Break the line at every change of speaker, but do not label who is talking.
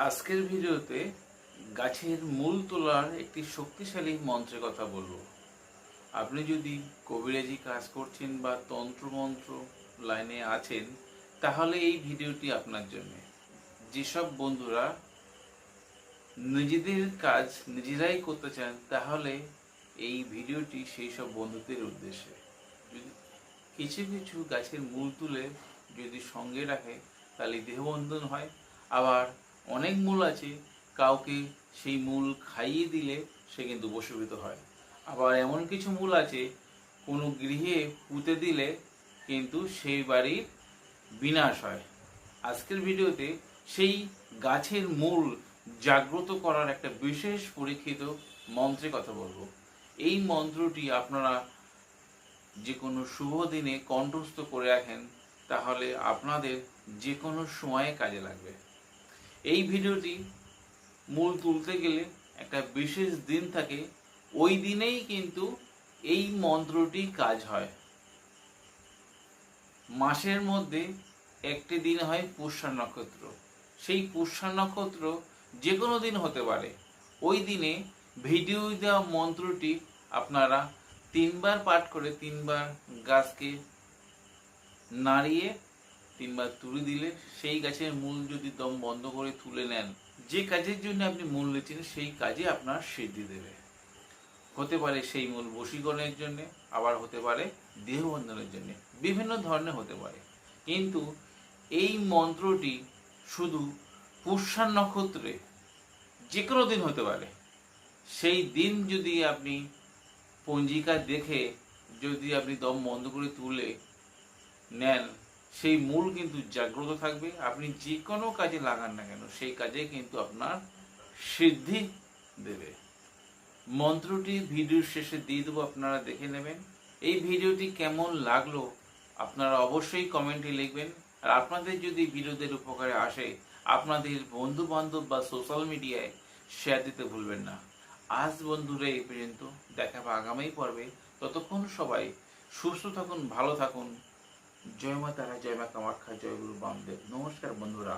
আজকের ভিডিওতে গাছের মূল তোলার একটি শক্তিশালী মন্ত্রের কথা বলবো। আপনি যদি কবিরাজি কাজ করছেন বা তন্ত্রমন্ত্র লাইনে আছেন, তাহলে এই ভিডিওটি আপনার জন্য। যেসব বন্ধুরা নিজেদের কাজ নিজেরাই করতে চান, তাহলে এই ভিডিওটি সেই সব বন্ধুদের উদ্দেশ্যে। যদি কিছু কিছু গাছের মূল তুলে যদি সঙ্গে রাখে, তাহলে দেহবন্ধন হয়। আবার অনেক মূল আছে, কাউকে সেই মূল খাইয়ে দিলে সে কিন্তু বশীভূত হয়। আবার এমন কিছু মূল আছে, কোনো গৃহে পুঁতে দিলে কিন্তু সেই বাড়ির বিনাশ হয়। আজকের ভিডিওতে সেই গাছের মূল জাগ্রত করার একটা বিশেষ পরীক্ষিত মন্ত্রের কথা বলবো। এই মন্ত্রটি আপনারা যে কোনো শুভ দিনে কণ্ঠস্থ করে রাখেন, তাহলে আপনাদের যে কোনো সময়ে কাজে লাগবে। এই ভিডিওটি মূল তুলতে গেলে একটা বিশেষ দিন থাকে, ওই দিনেই কিন্তু এই মন্ত্রটি কাজ হয়। মাসের মধ্যে একটি দিন হয় পুষ্যা নক্ষত্র। সেই পুষ্যা নক্ষত্র যে কোনো দিন হতে পারে। ওই দিনে ভিডিও দেওয়া মন্ত্রটি আপনারা 3বার পাঠ করে 3বার গাছকে নাড়িয়ে 3বার তুলে দিলে সেই গাছের মূল যদি দম বন্ধ করে তুলে নেন, যে কাজের জন্য আপনি মূল নিচ্ছেন সেই কাজে আপনার সিদ্ধি দেবে। হতে পারে সেই মূল বশীকরণের জন্য, আবার হতে পারে দেহবন্ধনের জন্য, বিভিন্ন ধরনের হতে পারে। কিন্তু এই মন্ত্রটি শুধু পুষ্যা নক্ষত্রে যে কোনো দিন হতে পারে। সেই দিন যদি আপনি পঞ্জিকা দেখে যদি আপনি দম বন্ধ করে তুলে নেন, সেই মূল কিন্তু জাগ্রত থাকবে। আপনি যে কোনো কাজে লাগান না কেন, সেই কাজে কিন্তু আপনার সিদ্ধি দেবে। মন্ত্রটি ভিডিওর শেষে দিয়ে দেবো, আপনারা দেখে নেবেন। এই ভিডিওটি কেমন লাগলো আপনারা অবশ্যই কমেন্টে লিখবেন। আর আপনাদের যদি ভিডিওদের উপকারে আসে, আপনাদের বন্ধু বান্ধব বা সোশ্যাল মিডিয়ায় শেয়ার দিতে ভুলবেন না। আজ বন্ধুরা এই পর্যন্ত, দেখা হবে আগামী পর্বে। ততক্ষণ সবাই সুস্থ থাকুন, ভালো থাকুন। জয় মা তারা, জয় মা কামাখ্যা, জয় গুরু বামদেব। নমস্কার বন্ধুরা।